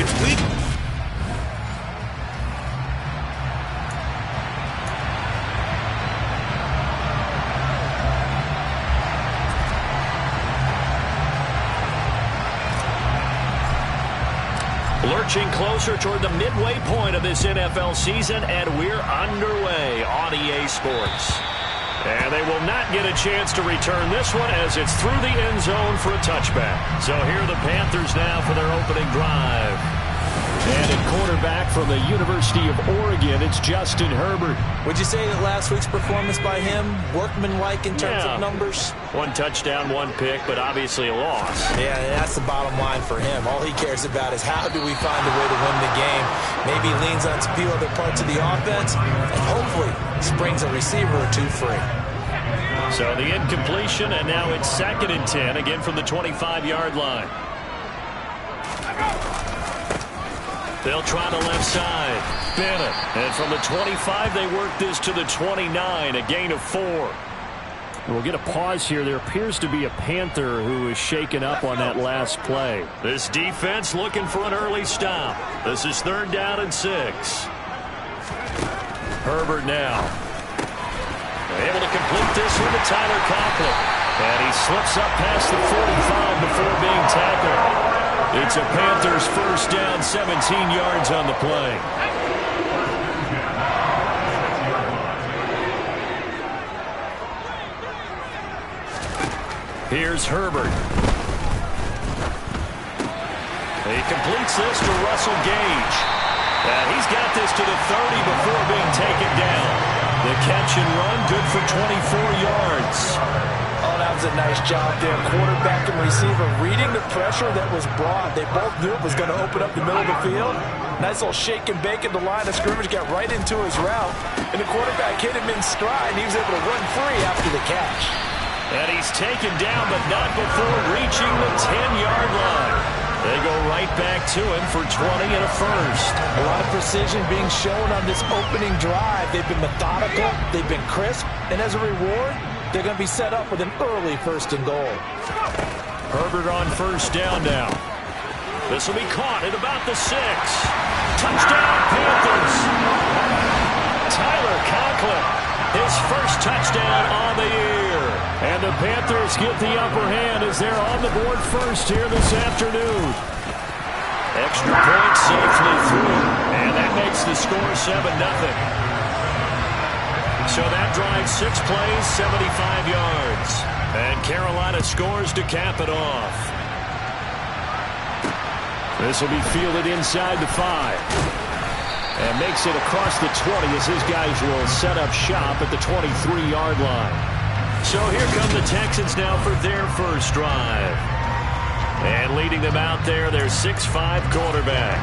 It's weak. Lurching closer toward the midway point of this NFL season, and we're underway on EA Sports. And they will not get a chance to return this one as it's through the end zone for a touchback. So here are the Panthers now for their opening drive. And at quarterback from the University of Oregon, it's Justin Herbert. Would you say that last week's performance by him, workmanlike in terms of numbers? One touchdown, one pick, but obviously a loss. Yeah, and that's the bottom line for him. All he cares about is how do we find a way to win the game. Maybe leans on a few other parts of the offense, and hopefully springs a receiver or two free. So the incompletion, and now it's 2nd and 10, again from the 25-yard line. They'll try the left side. Bennett. And from the 25, they work this to the 29, a gain of 4. We'll get a pause here. There appears to be a Panther who is shaken up on that last play. This defense looking for an early stop. This is 3rd down and 6. Herbert now. Able to complete this one to Tyler Conklin. And he slips up past the 45 before being tackled. It's a Panthers 1st down, 17 yards on the play. Here's Herbert. He completes this to Russell Gage. And he's got this to the 30 before being taken down. The catch and run, good for 24 yards. Oh, that was a nice job there. Quarterback and receiver reading the pressure that was brought. They both knew it was going to open up the middle of the field. Nice little shake and bake at the line of scrimmage, got right into his route. And the quarterback hit him in stride, and he was able to run free after the catch. And he's taken down, but not before reaching the 10-yard line. They go right back to him for 20 and a first. A lot of precision being shown on this opening drive. They've been methodical, they've been crisp, and as a reward, they're going to be set up with an early 1st and goal. Herbert on 1st down now. This will be caught at about the 6. Touchdown, Panthers. Tyler Conklin, his 1st touchdown on the year. And the Panthers get the upper hand as they're on the board first here this afternoon. Extra point safely through. And that makes the score 7-0. So that drives 6 plays, 75 yards. And Carolina scores to cap it off. This will be fielded inside the 5. And makes it across the 20 as his guys will set up shop at the 23-yard line. So here come the Texans now for their 1st drive. And leading them out there, their 6'5" quarterback.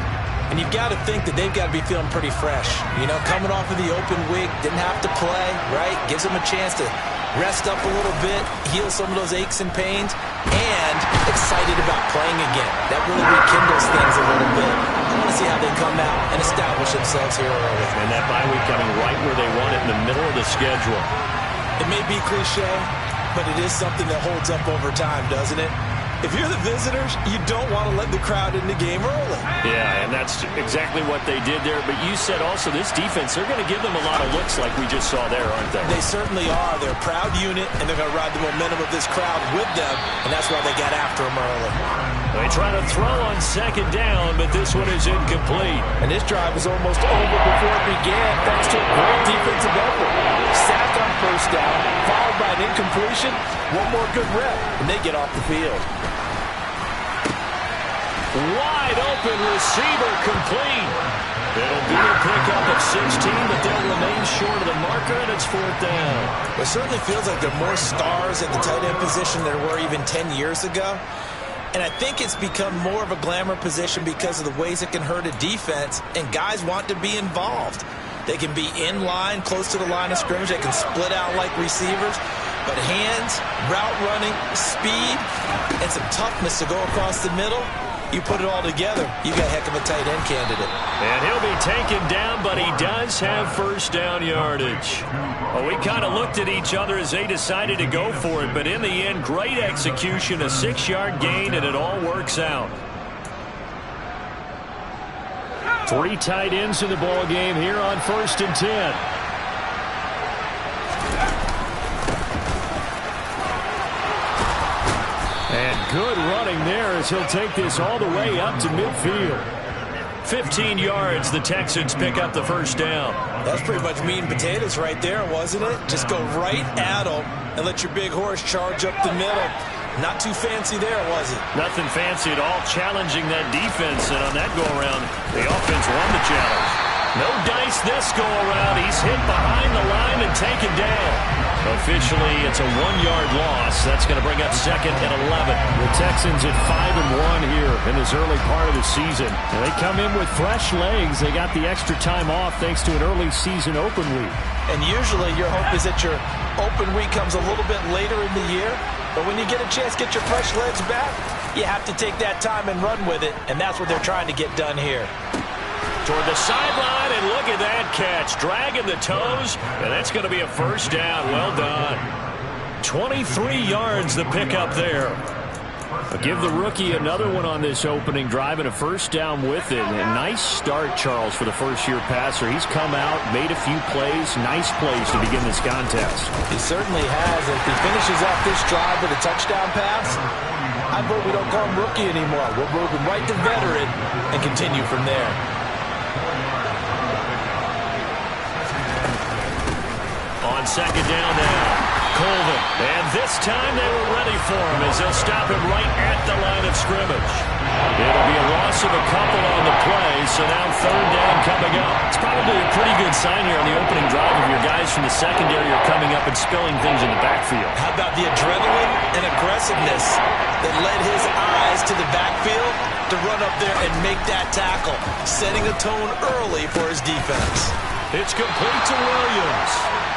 And you've got to think that they've got to be feeling pretty fresh. You know, coming off of the open week, didn't have to play, right? Gives them a chance to rest up a little bit, heal some of those aches and pains, and excited about playing again. That really rekindles things a little bit. I want to see how they come out and establish themselves here early. And that bye week coming right where they want it, in the middle of the schedule. It may be cliche, but it is something that holds up over time, doesn't it? If you're the visitors, you don't want to let the crowd in the game early. Yeah, and that's exactly what they did there. But you said also this defense, they're going to give them a lot of looks like we just saw there, aren't they? They certainly are. They're a proud unit, and they're going to ride the momentum of this crowd with them, and that's why they got after them early. They try to throw on 2nd down, but this one is incomplete. And this drive was almost over before it began, thanks to a great defensive effort. Sack on 1st down, followed by an incompletion, one more good rep, and they get off the field. Wide open receiver complete. It'll be a pickup of 16, but they'll remain short of the marker, and it's 4th down. It certainly feels like there are more stars at the tight end position than there were even 10 years ago. And I think it's become more of a glamour position because of the ways it can hurt a defense, and guys want to be involved. They can be in line, close to the line of scrimmage. They can split out like receivers. But hands, route running, speed, and some toughness to go across the middle, you put it all together, you got a heck of a tight end candidate. And he'll be taken down, but he does have 1st down yardage. Well, we kind of looked at each other as they decided to go for it, but in the end, great execution, a 6-yard gain, and it all works out. Three tight ends in the ball game here on 1st and 10. And good running there as he'll take this all the way up to midfield. 15 yards, the Texans pick up the first down. That's pretty much meat and potatoes right there, wasn't it? Just go right at them and let your big horse charge up the middle. Not too fancy there, was it? Nothing fancy at all, challenging that defense, and on that go-around, the offense won the challenge. No dice this go-around. He's hit behind the line and taken down. Officially, it's a 1-yard loss. That's going to bring up 2nd and 11. The Texans at 5-1 here in this early part of the season. And they come in with fresh legs. They got the extra time off thanks to an early season open week. And usually your hope is that your open week comes a little bit later in the year. But when you get a chance to get your fresh legs back, you have to take that time and run with it. And that's what they're trying to get done here. Toward the sideline, and look at that catch. Dragging the toes, and that's going to be a first down. Well done. 23 yards the pickup there. I'll give the rookie another one on this opening drive and a first down with it. A nice start, Charles, for the first-year passer. He's come out, made a few plays, nice plays to begin this contest. He certainly has. If he finishes off this drive with a touchdown pass, I vote we don't call him rookie anymore. We'll move him right to veteran and continue from there. On 2nd down now, Colvin. And this time they were ready for him as they'll stop him right at the line of scrimmage. It'll be a loss of a couple on the play, so now 3rd down coming up. It's probably a pretty good sign here on the opening drive of your guys from the secondary are coming up and spilling things in the backfield. How about the adrenaline and aggressiveness that led his eyes to the backfield to run up there and make that tackle, setting a tone early for his defense. It's complete to Williams.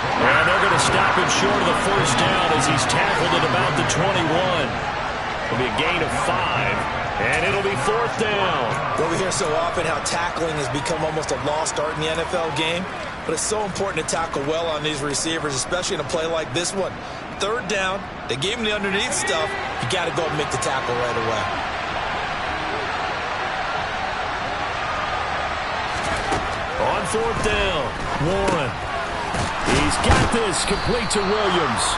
And they're going to stop him short of the first down as he's tackled at about the 21. It'll be a gain of 5, and it'll be 4th down. Well, we hear so often how tackling has become almost a lost art in the NFL game, but it's so important to tackle well on these receivers, especially in a play like this one. 3rd down, they gave him the underneath stuff. You got to go and make the tackle right away. On 4th down, Warren. He's got this complete to Williams.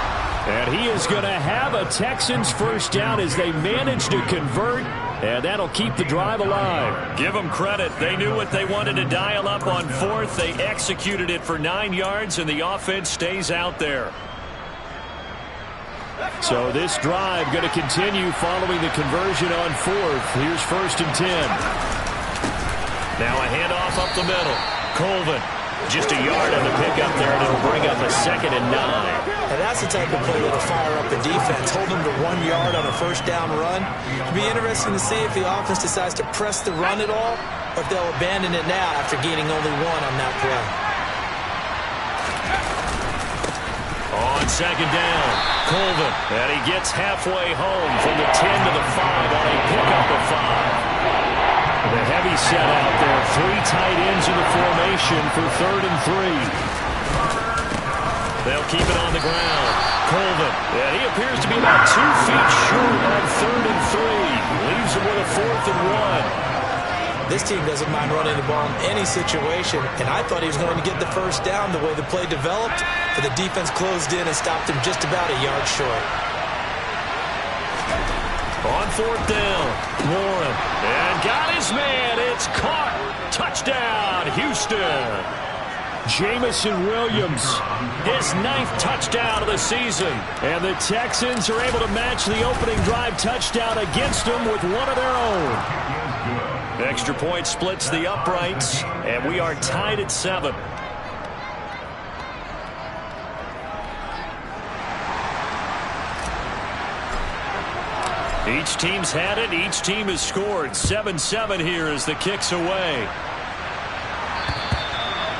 And he is going to have a Texans first down as they manage to convert. And that'll keep the drive alive. Give them credit. They knew what they wanted to dial up on 4th. They executed it for 9 yards, and the offense stays out there. So this drive going to continue following the conversion on 4th. Here's 1st and 10. Now a handoff up the middle. Colvin. Just a yard on the pickup there, and it'll bring up a 2nd and 9. And that's the type of play that'll fire up the defense. Hold them to 1 yard on a first down run. It'll be interesting to see if the offense decides to press the run at all, or if they'll abandon it now after gaining only 1 on that play. On 2nd down, Colvin. And he gets halfway home from the 10 to the 5 on a pickup of 5. The heavy set out there. 3 tight ends in the formation for 3rd and 3. They'll keep it on the ground. Colvin. And he appears to be about 2 feet short on 3rd and 3. Leaves him with a 4th and 1. This team doesn't mind running the ball in any situation, and I thought he was going to get the first down the way the play developed, but the defense closed in and stopped him just about a yard short. On 4th down, Warren. And got his man. It's caught. Touchdown, Houston. Jamison Williams, his 9th touchdown of the season. And the Texans are able to match the opening drive touchdown against them with one of their own. Extra point splits the uprights, and we are tied at 7. Each team's had it. Each team has scored. 7-7 here as the kick's away.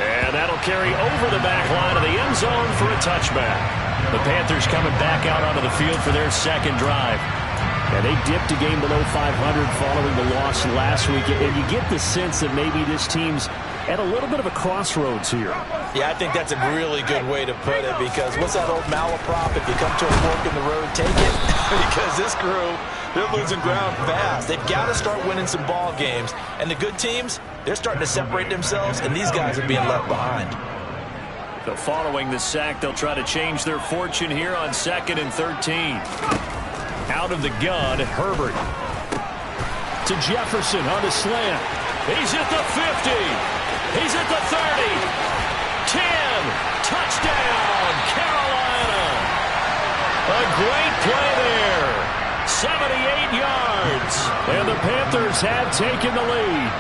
And that'll carry over the back line of the end zone for a touchback. The Panthers coming back out onto the field for their 2nd drive. And they dipped a game below 500 following the loss last week. And you get the sense that maybe this team's at a little bit of a crossroads here. Yeah, I think that's a really good way to put it, because what's that old malaprop? If you come to a fork in the road, take it. Because this crew, they're losing ground fast. They've got to start winning some ball games. And the good teams, They're starting to separate themselves, and these guys are being left behind. So following the sack, they'll try to change their fortune here on 2nd and 13. Out of the gun, Herbert. To Jefferson on the slant. He's at the 50. He's at the 30. 10. Touchdown, Carolina. A great play there. 78 yards. And the Panthers have taken the lead.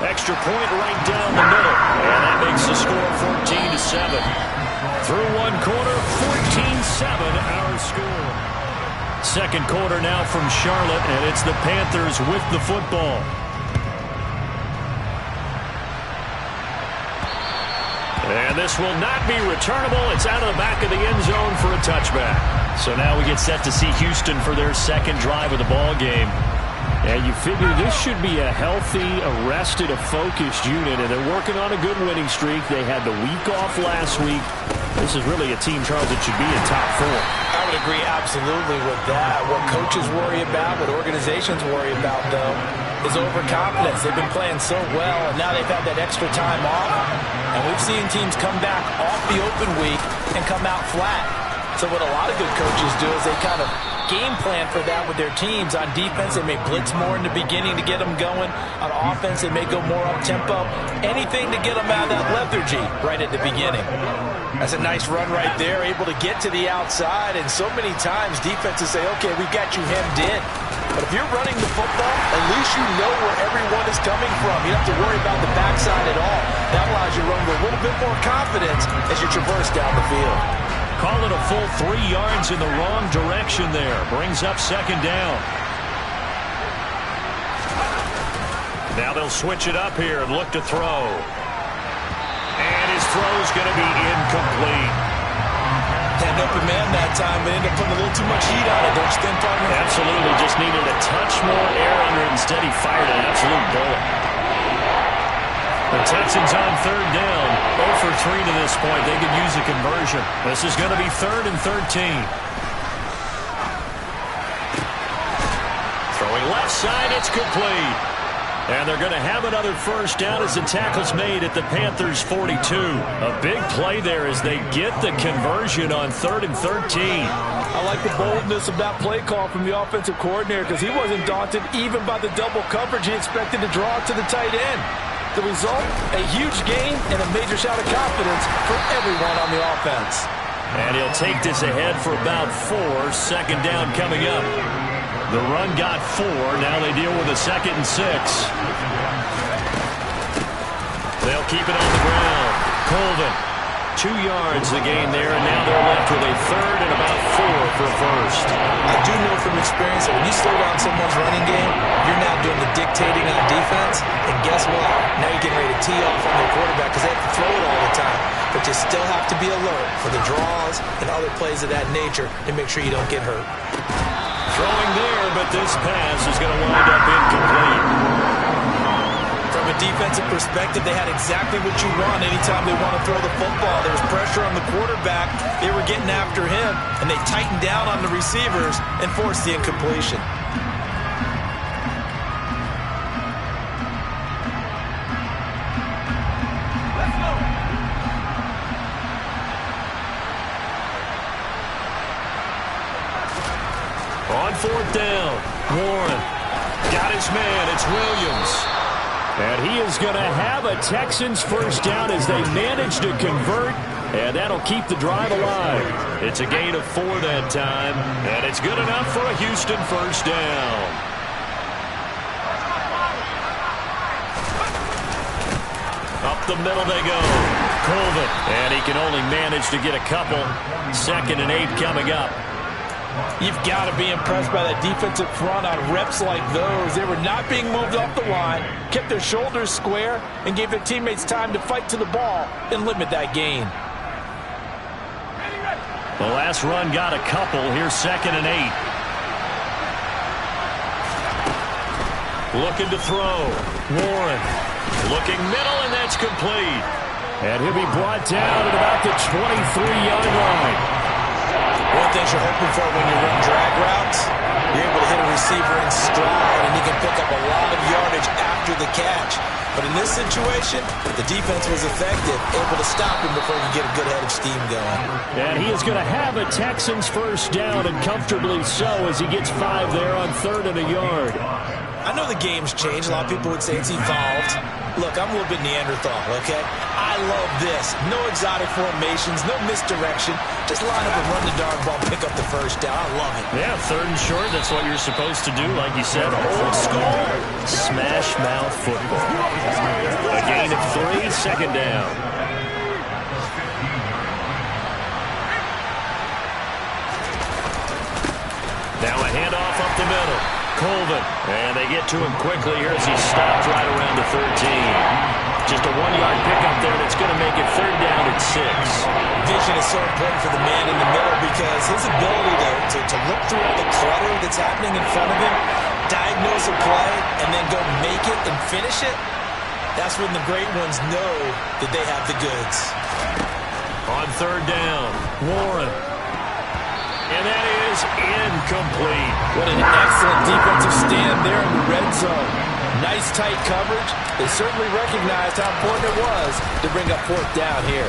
Extra point right down the middle. And that makes the score 14-7. Through one quarter, 14-7 our score. Second quarter now from Charlotte, and it's the Panthers with the football. And this will not be returnable. It's out of the back of the end zone for a touchback. So now we get set to see Houston for their second drive of the ball game. And you figure this should be a healthy, arrested, a focused unit, and they're working on a good winning streak. They had the week off last week. This is really a team, Charles, that should be in top 4. I would agree absolutely with that. What coaches worry about, what organizations worry about, though, is overconfidence. They've been playing so well, and now they've had that extra time off. And we've seen teams come back off the open week and come out flat. So what a lot of good coaches do is they kind of game plan for that with their teams. On defense, they may blitz more in the beginning to get them going. On offense, they may go more up-tempo. Anything to get them out of that lethargy right at the beginning. That's a nice run right there, able to get to the outside. And so many times defenses say, okay, we've got you hemmed in. But if you're running the football, at least you know where everyone is coming from. You don't have to worry about the backside at all. That allows you to run with a little bit more confidence as you traverse down the field. Call it a full 3 yards in the wrong direction there. Brings up second down. Now they'll switch it up here and look to throw. And his throw's going to be incomplete. Had an open man that time, but ended up putting a little too much heat on it, don't you think, partner? Absolutely. Just needed a touch more air under it. Instead, he fired an absolute bullet. The Texans on third down. 0 for 3 to this point. They could use a conversion. This is going to be 3rd and 13. Throwing left side, it's complete. And they're going to have another first down as the tackle's made at the Panthers' 42. A big play there as they get the conversion on 3rd and 13. I like the boldness of that play call from the offensive coordinator because he wasn't daunted even by the double coverage. He expected to draw it to the tight end. The result, a huge gain and a major shout of confidence for everyone on the offense. And he'll take this ahead for about 4. Second down coming up. The run got 4. Now they deal with a 2nd and 6. They'll keep it on the ground. Colvin, 2 yards the gain there, and now they're left with a 3rd and about 4 for first. I do know from experience that when you slow down someone's running game, you're now doing the dictating on defense, and guess what? Now you're getting ready to tee off on their quarterback because they have to throw it all the time. But you still have to be alert for the draws and other plays of that nature and make sure you don't get hurt. Throwing there, but this pass is going to wind up incomplete. From a defensive perspective, they had exactly what you want anytime they want to throw the football. There was pressure on the quarterback. They were getting after him, and they tightened down on the receivers and forced the incompletion. On 4th down, Warren got his man. It's Williams. And he is going to have a Texans first down as they manage to convert, and that'll keep the drive alive. It's a gain of 4 that time, and it's good enough for a Houston first down. Up the middle they go. Colvin, and he can only manage to get a couple. 2nd and 8 coming up. You've got to be impressed by that defensive front on reps like those. They were not being moved off the line, kept their shoulders square, and gave their teammates time to fight to the ball and limit that gain. The last run got a couple. Here's 2nd and 8. Looking to throw. Warren looking middle, and that's complete. And he'll be brought down at about the 23-yard line. One things you're hoping for when you run drag routes. You're able to hit a receiver in stride, and he can pick up a lot of yardage after the catch. But in this situation, the defense was effective, able to stop him before he could get a good head of steam going. And he is going to have a Texans first down, and comfortably so, as he gets 5 there on 3rd and a yard. I know the game's changed. A lot of people would say it's evolved. Look, I'm a little bit Neanderthal, okay? I love this. No exotic formations, no misdirection. Just line up and run the darn ball, pick up the first down. I love it. Yeah, 3rd and short, that's what you're supposed to do. Like you said, old school, smash mouth football. A gain of 3, 2nd down. Now a handoff up the middle. Colvin, and they get to him quickly here as he stopped right around the 13. Just a 1-yard pickup there, and it's going to make it 3rd down at 6. Vision is so important for the man in the middle because his ability to look through all the clutter that's happening in front of him, diagnose a play, and then go make it and finish it, that's when the great ones know that they have the goods. On 3rd down, Warren. And that is incomplete. What an excellent defensive stand there in the red zone. Nice tight coverage. They certainly recognized how important it was to bring up 4th down here.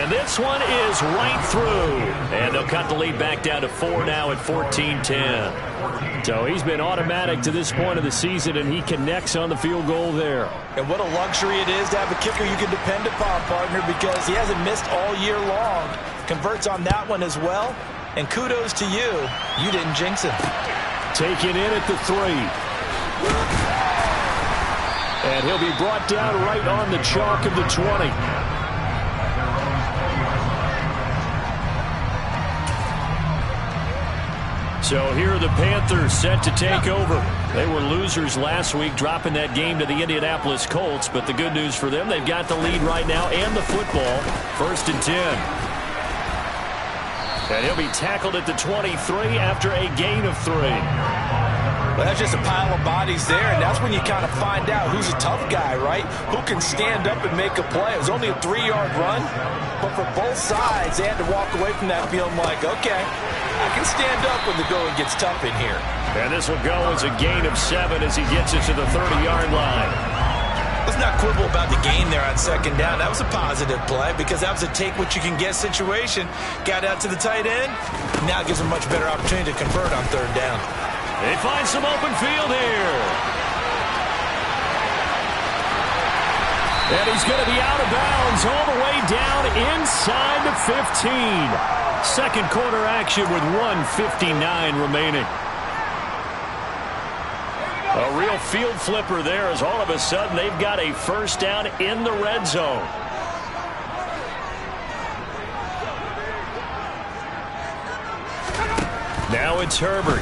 And this one is right through. And they'll cut the lead back down to 4 now at 14-10. So he's been automatic to this point of the season, and he connects on the field goal there. And what a luxury it is to have a kicker you can depend upon, partner, because he hasn't missed all year long. Converts on that one as well. And kudos to you. You didn't jinx him. Taken in at the 3. And he'll be brought down right on the chalk of the 20. So here are the Panthers set to take over. They were losers last week, dropping that game to the Indianapolis Colts. But the good news for them, they've got the lead right now and the football. 1st and 10. And he'll be tackled at the 23 after a gain of 3. Well, that's just a pile of bodies there, and that's when you kind of find out who's a tough guy, right? Who can stand up and make a play. It was only a 3-yard run, but for both sides, they had to walk away from that feeling like, okay, I can stand up when the going gets tough in here. And this will go as a gain of 7 as he gets it to the 30-yard line. Let's not quibble about the gain there on 2nd down. That was a positive play because that was a take-what-you-can-get situation. Got out to the tight end. Now it gives him a much better opportunity to convert on 3rd down. They find some open field here. And he's going to be out of bounds all the way down inside the 15. 2nd quarter action with 1:59 remaining. A real field flipper there as all of a sudden they've got a first down in the red zone. Now it's Herbert.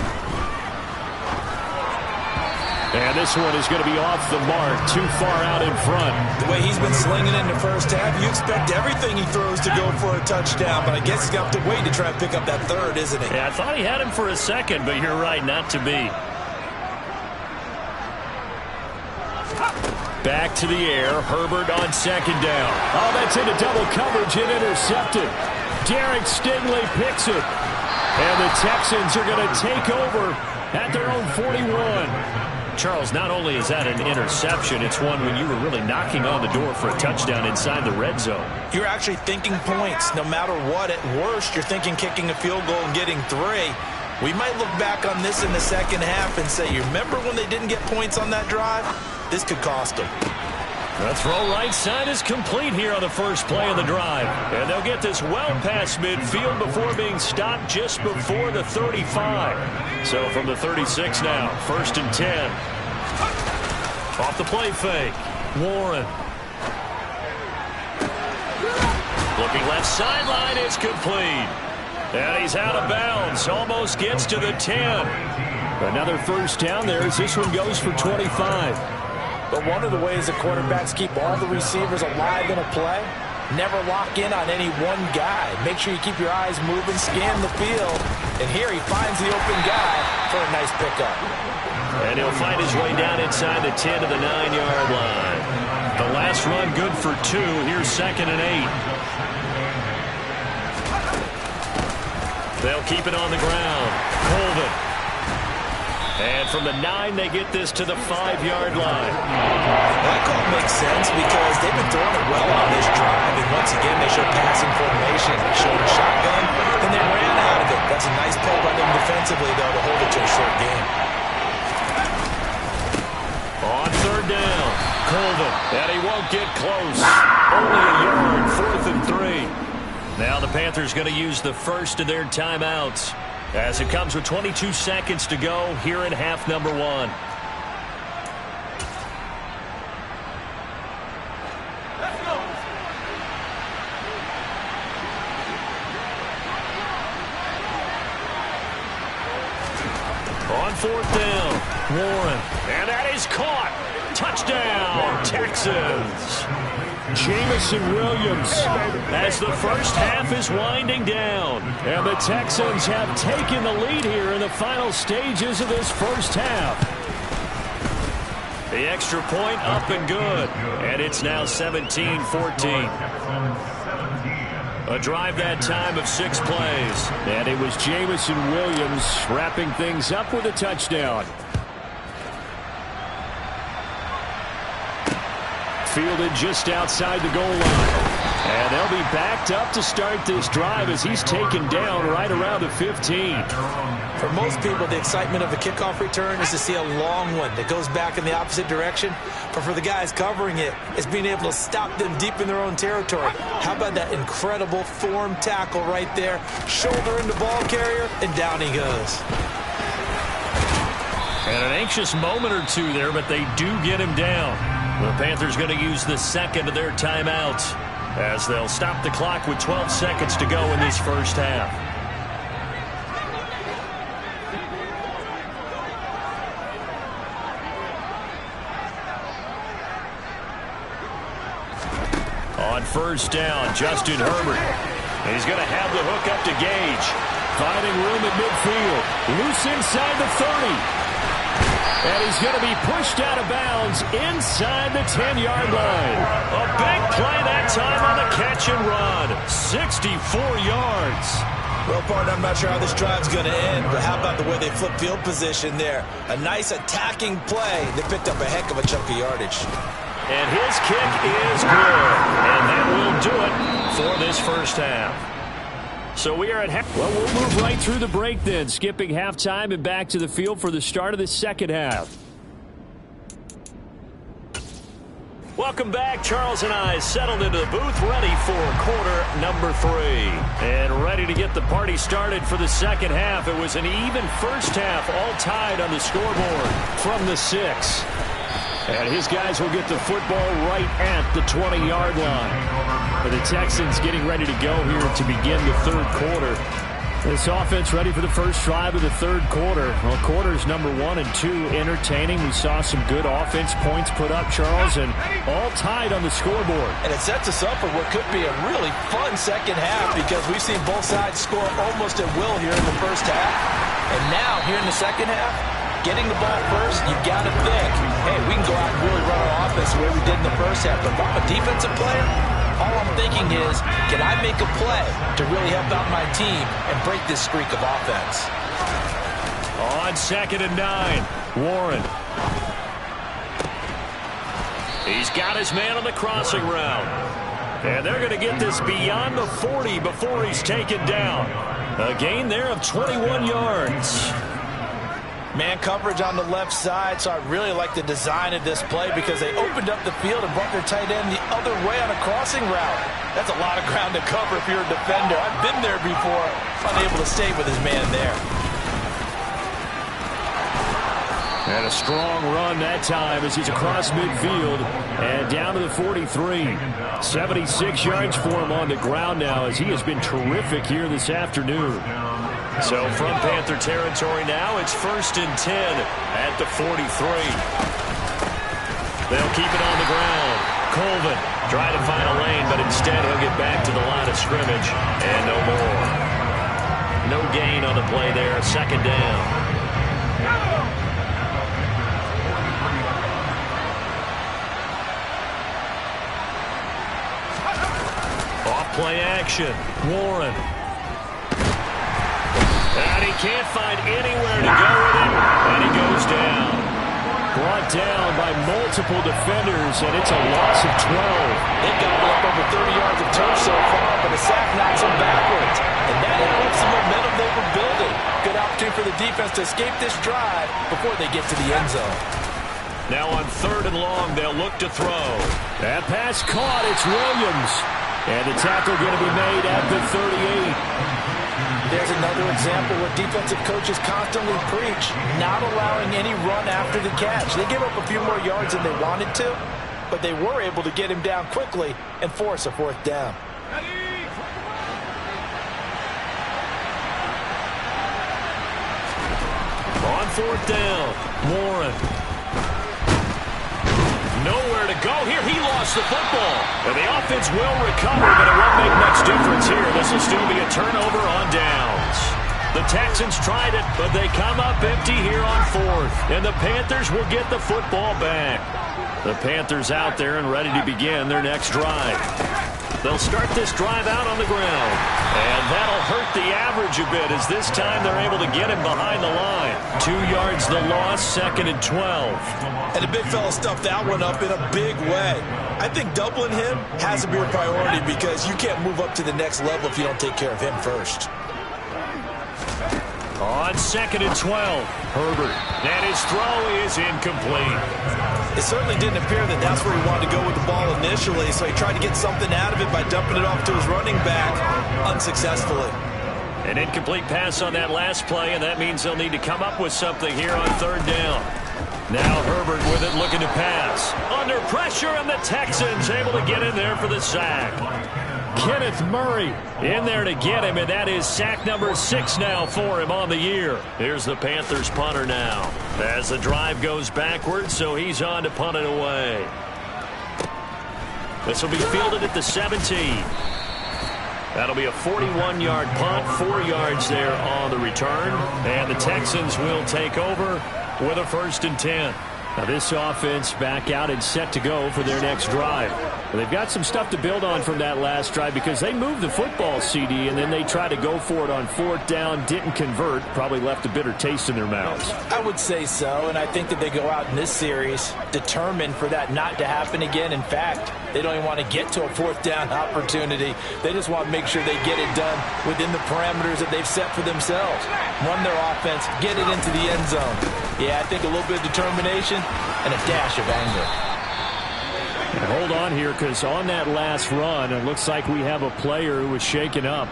And this one is going to be off the mark, too far out in front. The way he's been slinging in the first half, you expect everything he throws to go for a touchdown, but I guess he's going to have to wait to try and pick up that 3rd, isn't he? Yeah, I thought he had him for a second, but you're right, not to be. Back to the air, Herbert on 2nd down. Oh, that's into double coverage and intercepted. Derek Stingley picks it. And the Texans are going to take over at their own 41. Charles, not only is that an interception, it's one when you were really knocking on the door for a touchdown inside the red zone. You're actually thinking points. No matter what, at worst, you're thinking kicking a field goal and getting 3. We might look back on this in the second half and say, you remember when they didn't get points on that drive? This could cost them. The throw right side is complete here on the first play of the drive. And they'll get this well past midfield before being stopped just before the 35. So from the 36 now, 1st and 10. Off the play fake. Warren. Looking left sideline, it's complete. And he's out of bounds. Almost gets to the 10. Another first down there as this one goes for 25. But one of the ways the quarterbacks keep all the receivers alive in a play, never lock in on any one guy. Make sure you keep your eyes moving, scan the field. And here he finds the open guy for a nice pickup. And he'll find his way down inside the 10 to the 9-yard line. The last run good for 2. Here's 2nd and 8. They'll keep it on the ground. Colvin. And from the 9, they get this to the 5-yard line. That call makes sense because they've been throwing it well on this drive. And once again, they showed passing formation. They showed a shotgun, and they ran out of it. That's a nice play by them defensively, though, to hold it to a short game. On 3rd down, Colvin. And he won't get close. Only a yard, 4th and 3. Now the Panthers going to use the first of their timeouts, as it comes with 22 seconds to go here in half number 1. On 4th down, Warren. And that is caught. Touchdown, Texans. Jamison Williams as the first half is winding down. And the Texans have taken the lead here in the final stages of this first half. The extra point up and good. And it's now 17-14. A drive that time of 6 plays. And it was Jamison Williams wrapping things up with a touchdown. Fielded just outside the goal line. And they'll be backed up to start this drive as he's taken down right around the 15. For most people, the excitement of a kickoff return is to see a long one that goes back in the opposite direction. But for the guys covering it, it's being able to stop them deep in their own territory. How about that incredible form tackle right there? Shoulder into ball carrier, and down he goes. And an anxious moment or two there, but they do get him down. The Panthers going to use the second of their timeouts, as they'll stop the clock with 12 seconds to go in this first half. On 1st down, Justin Herbert. He's going to have the hook up to Gage. Finding room at midfield. Loose inside the 30. And he's going to be pushed out of bounds inside the 10-yard line. A big play that time on the catch and run. 64 yards. Well, partner, I'm not sure how this drive's going to end, but how about the way they flip field position there? A nice attacking play. They picked up a heck of a chunk of yardage. And his kick is good. And that will do it for this first half. So we are at half. Well, we'll move right through the break then, skipping halftime and back to the field for the start of the second half. Welcome back. Charles and I settled into the booth, ready for quarter number 3. And ready to get the party started for the second half. It was an even first half, all tied on the scoreboard from the 6. And his guys will get the football right at the 20-yard line. For the Texans getting ready to go here to begin the third quarter. This offense ready for the first drive of the third quarter. Well, quarters number 1 and 2 entertaining. We saw some good offense points put up, Charles, and all tied on the scoreboard. And it sets us up for what could be a really fun second half because we've seen both sides score almost at will here in the first half. And now, here in the second half, getting the ball first, you've got to think, hey, we can go out and really run our offense the way we did in the first half. But if I'm a defensive player, all I'm thinking is, can I make a play to really help out my team and break this streak of offense? On 2nd and 9, Warren. He's got his man on the crossing route. And they're going to get this beyond the 40 before he's taken down. A gain there of 21 yards. Man coverage on the left side, so I really like the design of this play because they opened up the field and brought their tight end the other way on a crossing route. That's a lot of ground to cover if you're a defender. I've been there before, unable to stay with his man there. And a strong run that time as he's across midfield and down to the 43. 76 yards for him on the ground now as he has been terrific here this afternoon. So from Panther territory now, it's 1st and 10 at the 43. They'll keep it on the ground. Colvin try to find a lane, but instead he'll get back to the line of scrimmage. And no more. No gain on the play there. 2nd down. Off play action. Warren. can't find anywhere to go with it, and he goes down. Brought down by multiple defenders, and it's a loss of 12. They've got up over 30 yards of turf so far, but a sack knocks them backwards. And that interrupts the momentum they were building. Good opportunity for the defense to escape this drive before they get to the end zone. Now on 3rd and long, they'll look to throw. That pass caught. It's Williams. And the tackle going to be made at the 38. There's another example where defensive coaches constantly preach, not allowing any run after the catch. They gave up a few more yards than they wanted to, but they were able to get him down quickly and force a 4th down. On 4th down, Warren. Nowhere to go here. He lost the football. And the offense will recover, but it won't make much difference here. This will still be a turnover on downs. The Texans tried it, but they come up empty here on 4th. And the Panthers will get the football back. The Panthers out there and ready to begin their next drive. They'll start this drive out on the ground. And that'll hurt the average a bit as this time they're able to get him behind the line. 2 yards the loss, 2nd and 12. And the big fella stuffed that one up in a big way. I think doubling him has to be a priority because you can't move up to the next level if you don't take care of him first. On 2nd and 12, Herbert. And his throw is incomplete. It certainly didn't appear that that's where he wanted to go with the ball initially, so he tried to get something out of it by dumping it off to his running back unsuccessfully. An incomplete pass on that last play, and that means they'll need to come up with something here on 3rd down. Now Herbert with it, looking to pass. Under pressure, and the Texans able to get in there for the sack. Kenneth Murray in there to get him, and that is sack number 6 now for him on the year. Here's the Panthers punter now. As the drive goes backwards, so he's on to punt it away. This will be fielded at the 17. That'll be a 41-yard punt, 4 yards there on the return. And the Texans will take over with a 1st and 10. Now this offense back out and set to go for their next drive. Well, they've got some stuff to build on from that last drive because they moved the football, CD, and then they tried to go for it on 4th down, didn't convert, probably left a bitter taste in their mouths. I would say so, and I think that they go out in this series determined for that not to happen again. In fact, they don't even want to get to a 4th down opportunity. They just want to make sure they get it done within the parameters that they've set for themselves. Run their offense, get it into the end zone. Yeah, I think a little bit of determination and a dash of anger. And hold on here, because on that last run, it looks like we have a player who was shaken up.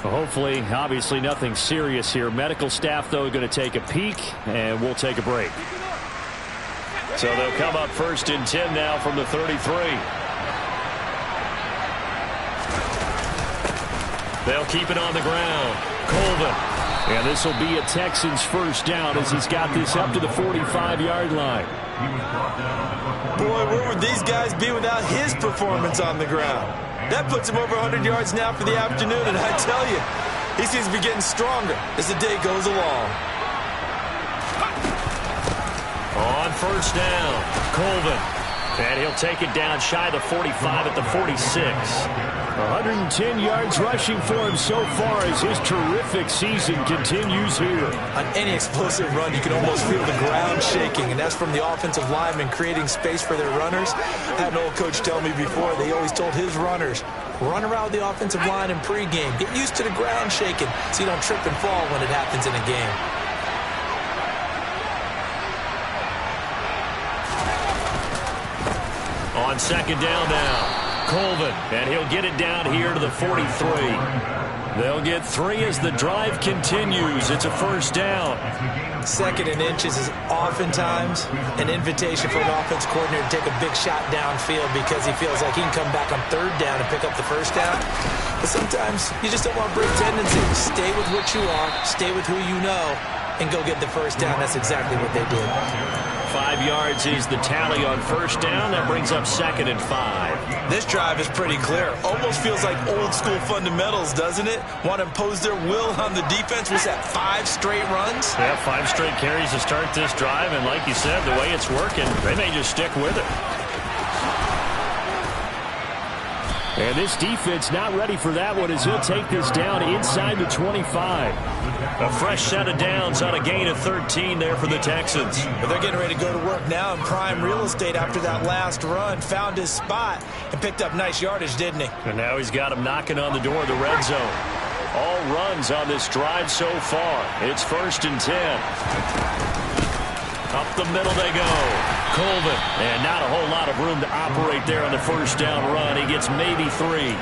Hopefully, obviously nothing serious here. Medical staff, though, going to take a peek, and we'll take a break. So they'll come up 1st and 10 now from the 33. They'll keep it on the ground. Colvin. And this will be a Texans 1st down as he's got this up to the 45-yard line. Boy, where would these guys be without his performance on the ground? That puts him over 100 yards now for the afternoon, and I tell you, he seems to be getting stronger as the day goes along. On 1st down, Colvin. And he'll take it down shy of the 45 at the 46. 110 yards rushing for him so far as his terrific season continues here. On any explosive run, you can almost feel the ground shaking, and that's from the offensive linemen creating space for their runners. I had an old coach tell me before, they always told his runners, run around the offensive line in pregame. Get used to the ground shaking so you don't trip and fall when it happens in a game. On 2nd down now, Colvin, and he'll get it down here to the 43. They'll get 3 as the drive continues. It's a 1st down. 2nd and inches is oftentimes an invitation for an offense coordinator to take a big shot downfield because he feels like he can come back on 3rd down and pick up the 1st down. But sometimes you just don't want to break tendencies. Stay with what you are, stay with who you know, and go get the 1st down. That's exactly what they did. 5 yards is the tally on 1st down. That brings up 2nd and 5. This drive is pretty clear. Almost feels like old school fundamentals, doesn't it? Want to impose their will on the defense. Was that 5 straight runs? Yeah, 5 straight carries to start this drive. And like you said, the way it's working, they may just stick with it. And this defense not ready for that one as he'll take this down inside the 25. A fresh set of downs on a gain of 13 there for the Texans. But they're getting ready to go to work now in prime real estate after that last run. Found his spot and picked up nice yardage, didn't he? And now he's got him knocking on the door of the red zone. All runs on this drive so far. It's 1st and 10. Up the middle they go. Colvin. And not a whole lot of room to operate there on the first down run. He gets maybe 3.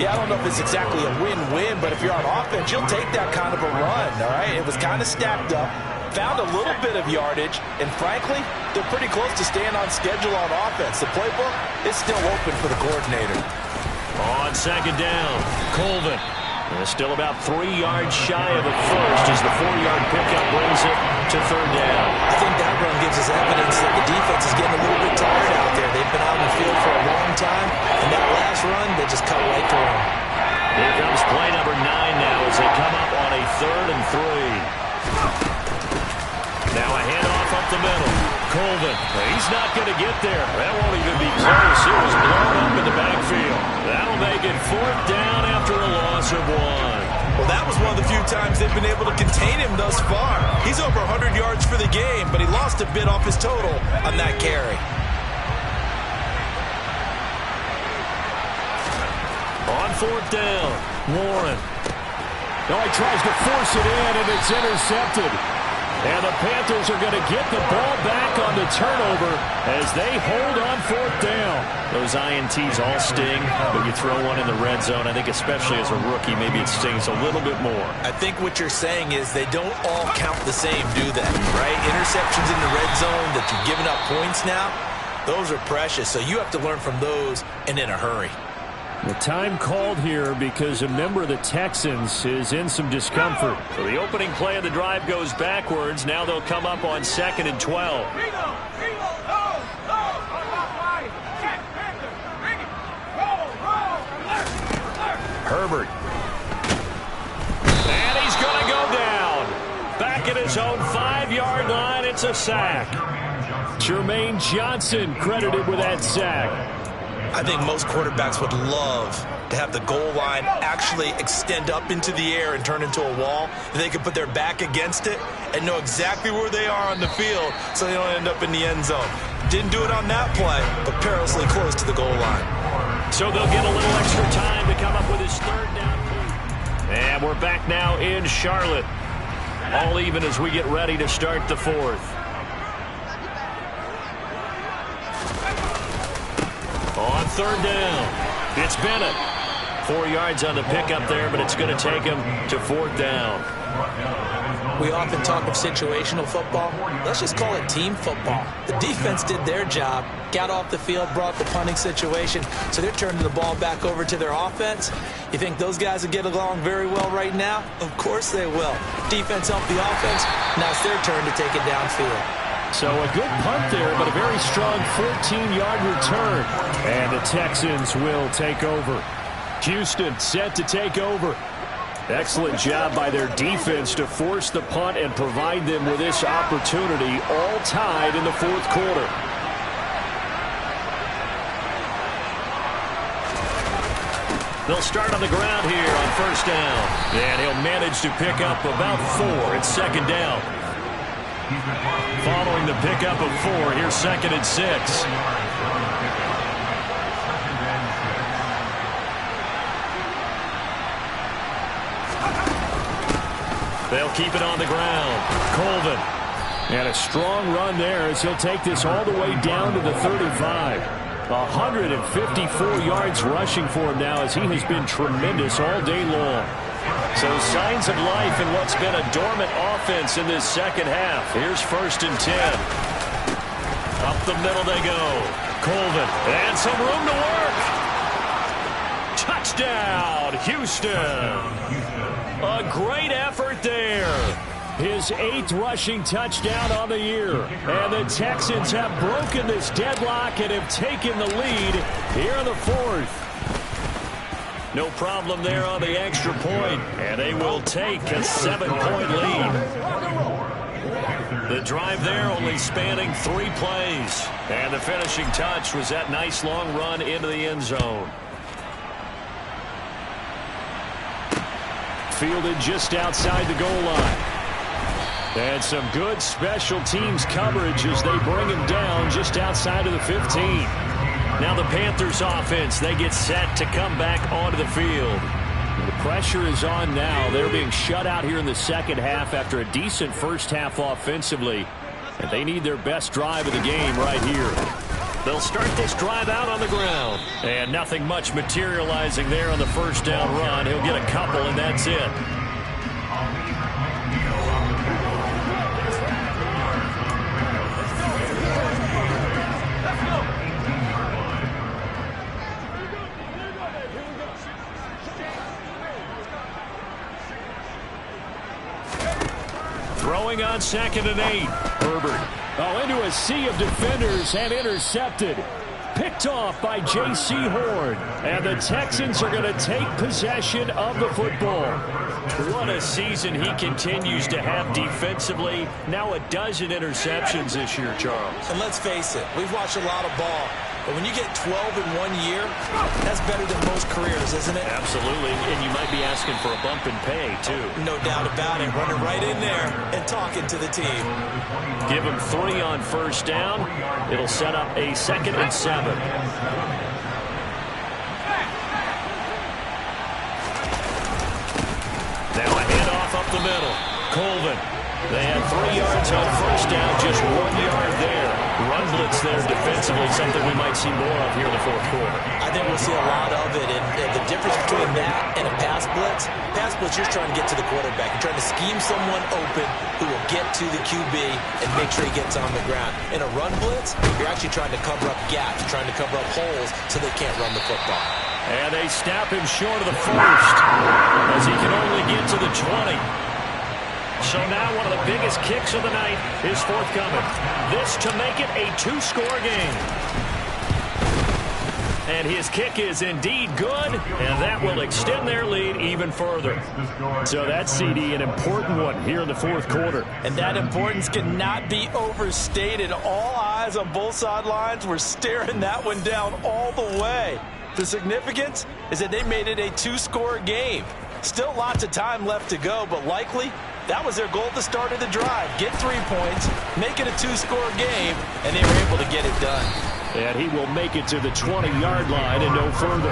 Yeah, I don't know if it's exactly a win-win, but if you're on offense, you'll take that kind of a run, all right? It was kind of stacked up, found a little bit of yardage, and frankly, they're pretty close to staying on schedule on offense. The playbook is still open for the coordinator. On 2nd down, Colvin. Still about 3 yards shy of the first as the 4-yard pickup brings it to 3rd down. I think that run gives us evidence that the defense is getting a little bit tired out there. They've been out in the field for a long time, and that last run, they just cut right through them. Here comes play number 9 now as they come up on a 3rd and 3. Now a handoff up the middle. Colvin, he's not going to get there. That won't even be close. It was blown up in the backfield. That'll make it 4th down after a loss of 1. Well, that was one of the few times they've been able to contain him thus far. He's over 100 yards for the game, but he lost a bit off his total on that carry. On 4th down, Warren. Now he tries to force it in, and it's intercepted. And the Panthers are going to get the ball back on the turnover as they hold on 4th down. Those INTs all sting, but you throw one in the red zone, I think especially as a rookie, maybe it stings a little bit more. I think what you're saying is they don't all count the same, do they? Right? Interceptions in the red zone that you're giving up points now, those are precious. So you have to learn from those and in a hurry. The time called here because a member of the Texans is in some discomfort. So the opening play of the drive goes backwards. Now they'll come up on 2nd and 12. Herbert. And he's going to go down. Back at his own 5-yard line, it's a sack. Jermaine Johnson credited with that sack. I think most quarterbacks would love to have the goal line actually extend up into the air and turn into a wall. They could put their back against it and know exactly where they are on the field so they don't end up in the end zone. Didn't do it on that play, but perilously close to the goal line. So they'll get a little extra time to come up with his 3rd down. And we're back now in Charlotte. All even as we get ready to start the 4th. On 3rd down, it's Bennett. 4 yards on the pickup there, but it's going to take him to 4th down. We often talk of situational football. Let's just call it team football. The defense did their job, got off the field, brought the punting situation, so they're turning the ball back over to their offense. You think those guys will get along very well right now? Of course they will. Defense helped the offense. Now it's their turn to take it downfield. So a good punt there, but a very strong 14-yard return. And the Texans will take over. Houston set to take over. Excellent job by their defense to force the punt and provide them with this opportunity, all tied in the 4th quarter. They'll start on the ground here on 1st down. And he'll manage to pick up about 4. It's 2nd down. Following the pickup of 4, here's 2nd and 6. They'll keep it on the ground. Colvin. And a strong run there as he'll take this all the way down to the 35. 154 yards rushing for him now as he has been tremendous all day long. So signs of life in what's been a dormant offense in this 2nd half. Here's 1st and 10. Up the middle they go. Colvin. And some room to work. Touchdown, Houston. A great effort there. His 8th rushing touchdown on the year. And the Texans have broken this deadlock and have taken the lead here in the 4th. No problem there on the extra point, and they will take a 7-point lead. The drive there only spanning 3 plays, and the finishing touch was that nice long run into the end zone. fielded just outside the goal line. And some good special teams coverage as they bring him down just outside of the 15. Now the Panthers offense, they get set to come back onto the field. The pressure is on now. They're being shut out here in the second half after a decent first half offensively. And they need their best drive of the game right here. They'll start this drive out on the ground. And nothing much materializing there on the first down run. He'll get a couple, and that's it. Throwing on 2nd and 8. Herbert. Into a sea of defenders and intercepted. Picked off by J.C. Horn. And the Texans are going to take possession of the football. What a season he continues to have defensively. Now a dozen interceptions this year, Charles. And let's face it, we've watched a lot of ball. But when you get 12 in 1 year, that's better than most careers, isn't it? Absolutely. And you might be asking for a bump in pay, too. No doubt about it. Running right in there and talking to the team. Give him 3 on first down. It'll set up a 2nd and 7. Now a handoff up the middle. Colvin. They had 3 yards on first down, just 1 yard there. Run blitz there defensively, something we might see more of here in the fourth quarter. I think we'll see a lot of it. And the difference between that and a pass blitz, you're trying to get to the quarterback. You're trying to scheme someone open who will get to the QB and make sure he gets on the ground. In a run blitz, you're actually trying to cover up gaps, trying to cover up holes so they can't run the football. And they snap him short of the first as he can only get to the 20. So now one of the biggest kicks of the night is forthcoming. This to make it a 2-score game. And his kick is indeed good, and that will extend their lead even further. So that's, CD, an important one here in the fourth quarter. And that importance cannot be overstated. All eyes on both sidelines were staring that one down all the way. The significance is that they made it a 2-score game. Still lots of time left to go, but likely that was their goal at the start of the drive. Get 3 points, make it a 2-score game, and they were able to get it done. And he will make it to the 20-yard line and no further.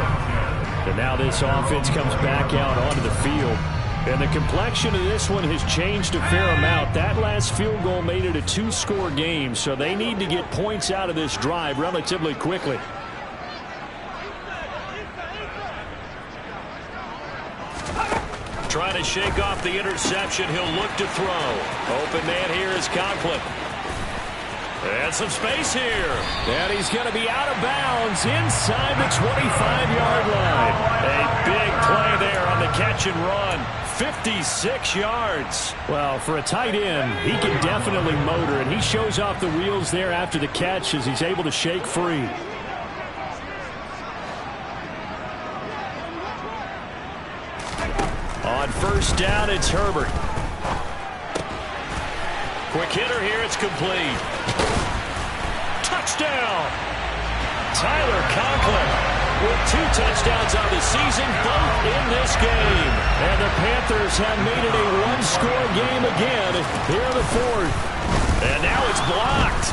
And now this offense comes back out onto the field. And the complexion of this one has changed a fair amount. That last field goal made it a 2-score game, so they need to get points out of this drive relatively quickly. Trying to shake off the interception. He'll look to throw. Open man here is Conklin. And some space here. And he's going to be out of bounds inside the 25-yard line. A big play there on the catch and run. 56 yards. Well, for a tight end, he can definitely motor, and he shows off the wheels there after the catch as he's able to shake free. On first down, it's Herbert. Quick hitter here, it's complete. Touchdown! Tyler Conklin with 2 touchdowns on the season, both in this game. And the Panthers have made it a 1-score game again here in the fourth. And now it's blocked.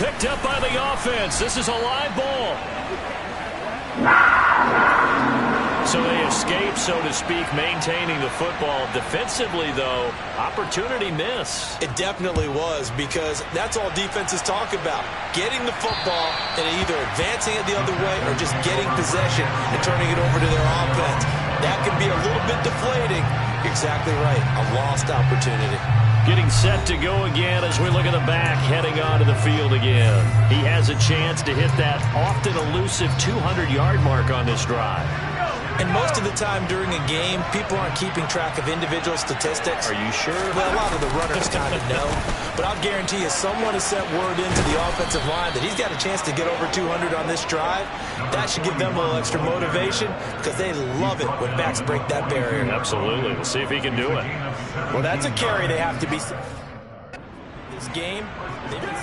Picked up by the offense. This is a live ball. So they escape, so to speak, maintaining the football. Defensively, though, opportunity miss. It definitely was, because that's all defenses talk about. Getting the football and either advancing it the other way or just getting possession and turning it over to their offense. That can be a little bit deflating. Exactly right. A lost opportunity. Getting set to go again as we look at the back, heading onto the field again. He has a chance to hit that often elusive 200-yard mark on this drive. And most of the time during a game, people aren't keeping track of individual statistics. Are you sure? Well, a lot of the runners kind of know. But I'll guarantee you, someone has sent word into the offensive line that he's got a chance to get over 200 on this drive. That should give them a little extra motivation, because they love it when backs break that barrier. Absolutely. We'll see if he can do it. Well, that's a carry they have to be. This game, they've been...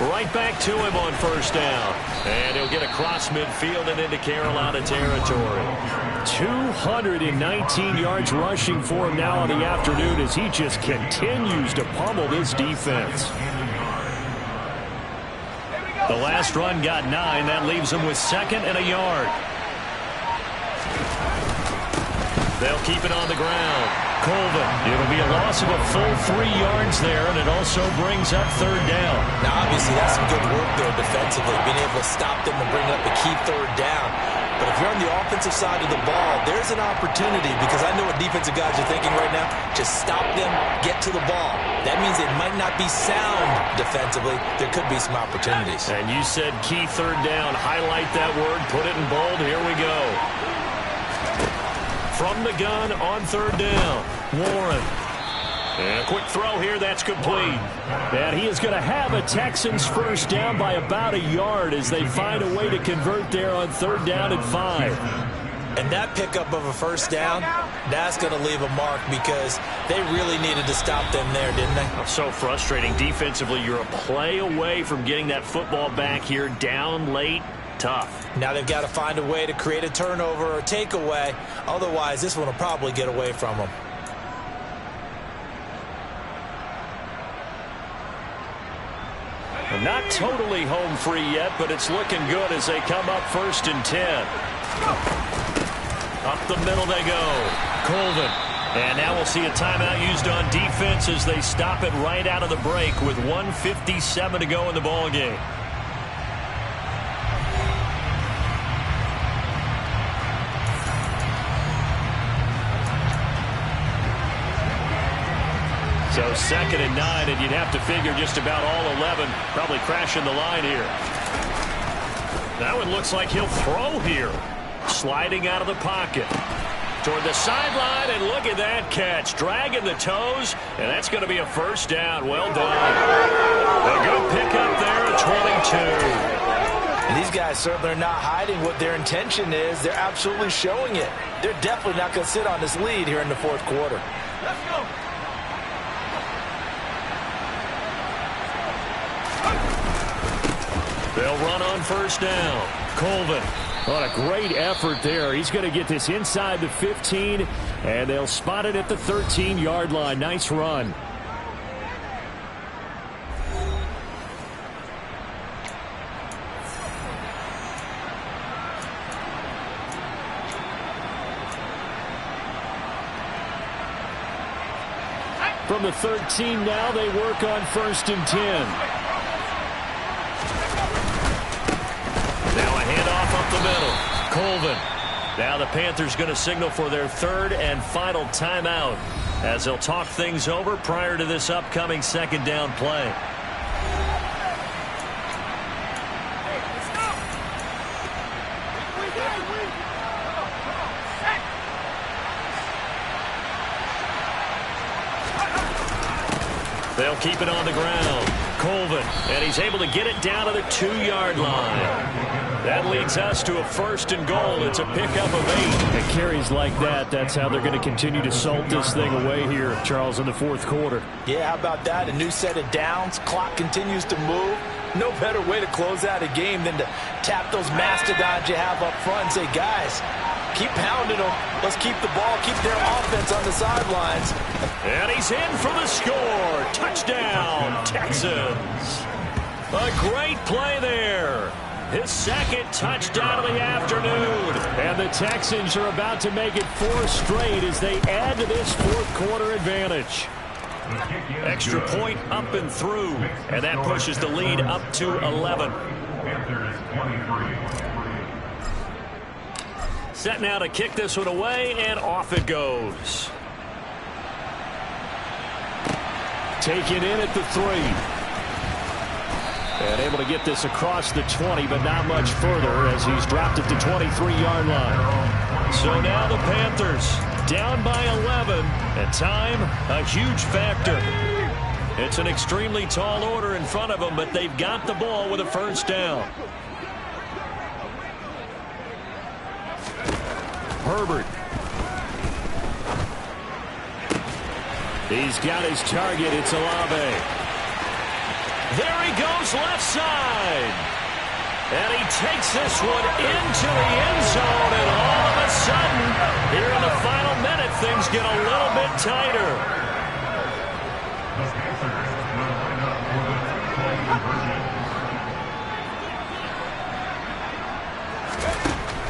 Right back to him on first down. And he'll get across midfield and into Carolina territory. 219 yards rushing for him now on the afternoon as he just continues to pummel this defense. The last run got 9. That leaves him with 2nd and a yard. They'll keep it on the ground. Colvin. It'll be a loss of a full 3 yards there, and it also brings up 3rd down. Now, obviously, that's some good work there defensively, being able to stop them and bring up a key 3rd down. But if you're on the offensive side of the ball, there's an opportunity, because I know what defensive guys are thinking right now. Just stop them, get to the ball. That means it might not be sound defensively. There could be some opportunities. And you said key 3rd down. Highlight that word. Put it in bold. Here we go. From the gun on 3rd down, Warren. And a quick throw here, that's complete. And he is going to have a Texans first down by about a yard as they find a way to convert there on 3rd down and 5. And that pickup of a first down, that's going to leave a mark because they really needed to stop them there, didn't they? So frustrating. Defensively, you're a play away from getting that football back here down late. Tough. Now they've got to find a way to create a turnover or takeaway. Otherwise, this one will probably get away from them. Not totally home free yet, but it's looking good as they come up 1st and 10. Up the middle they go. Colvin. And now we'll see a timeout used on defense as they stop it right out of the break with 1:57 to go in the ballgame. So 2nd and 9, and you'd have to figure just about all 11 probably crashing the line here. That one looks like he'll throw here. Sliding out of the pocket. Toward the sideline, and look at that catch. Dragging the toes, and that's going to be a first down. Well done. A good pickup there at 22. And these guys certainly are not hiding what their intention is. They're absolutely showing it. They're definitely not going to sit on this lead here in the 4th quarter. Let's go. They'll run on first down. Colvin. What a great effort there. He's going to get this inside the 15, and they'll spot it at the 13-yard line. Nice run. From the 13 now, they work on 1st and 10. Now a handoff up the middle. Colvin. Now the Panthers going to signal for their 3rd and final timeout as they'll talk things over prior to this upcoming 2nd down play. They'll keep it on the ground. Colvin, and he's able to get it down to the 2-yard line. That leads us to a 1st and goal. It's a pickup of 8. And carries like that, that's how they're going to continue to salt this thing away here, Charles, in the 4th quarter. Yeah, how about that? A new set of downs. Clock continues to move. No better way to close out a game than to tap those mastodons you have up front and say, guys, keep pounding them. Let's keep the ball, keep their offense on the sidelines. And he's in for the score. Touchdown, Texans. A great play there. His 2nd touchdown of the afternoon. And the Texans are about to make it 4 straight as they add to this 4th quarter advantage. Extra point up and through. And that pushes the lead up to 11. Set now to kick this one away, and off it goes. Taken in at the 3. And able to get this across the 20, but not much further as he's dropped at the 23-yard line. So now the Panthers down by 11, and time a huge factor. It's an extremely tall order in front of them, but they've got the ball with a first down. Herbert. He's got his target. It's Olave. There he goes left side. And he takes this one into the end zone, and all of a sudden, here in the final minute, things get a little bit tighter.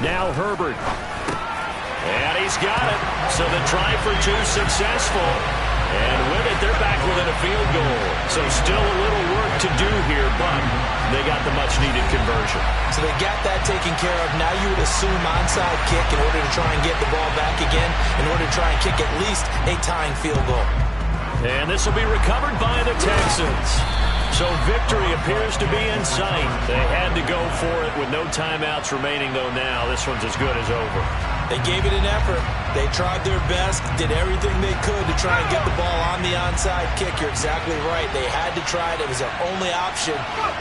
Now Herbert. And he's got it. So the try for two successful. And with it, they're back within a field goal. So still a little work to do here, but they got the much-needed conversion. So they got that taken care of. Now you would assume onside kick in order to try and get the ball back again, in order to try and kick at least a tying field goal. And this will be recovered by the Texans. So victory appears to be in sight. They had to go for it with no timeouts remaining, though now this one's as good as over. They gave it an effort. They tried their best, did everything they could to try and get the ball on the onside kick. You're exactly right. They had to try it. It was their only option.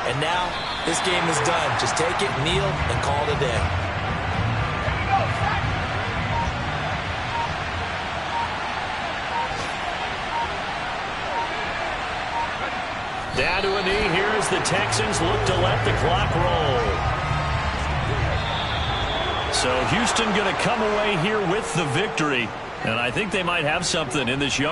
And now this game is done. Just take it, kneel, and call it a day. Down to a knee here as the Texans look to let the clock roll. So Houston going to come away here with the victory. And I think they might have something in this young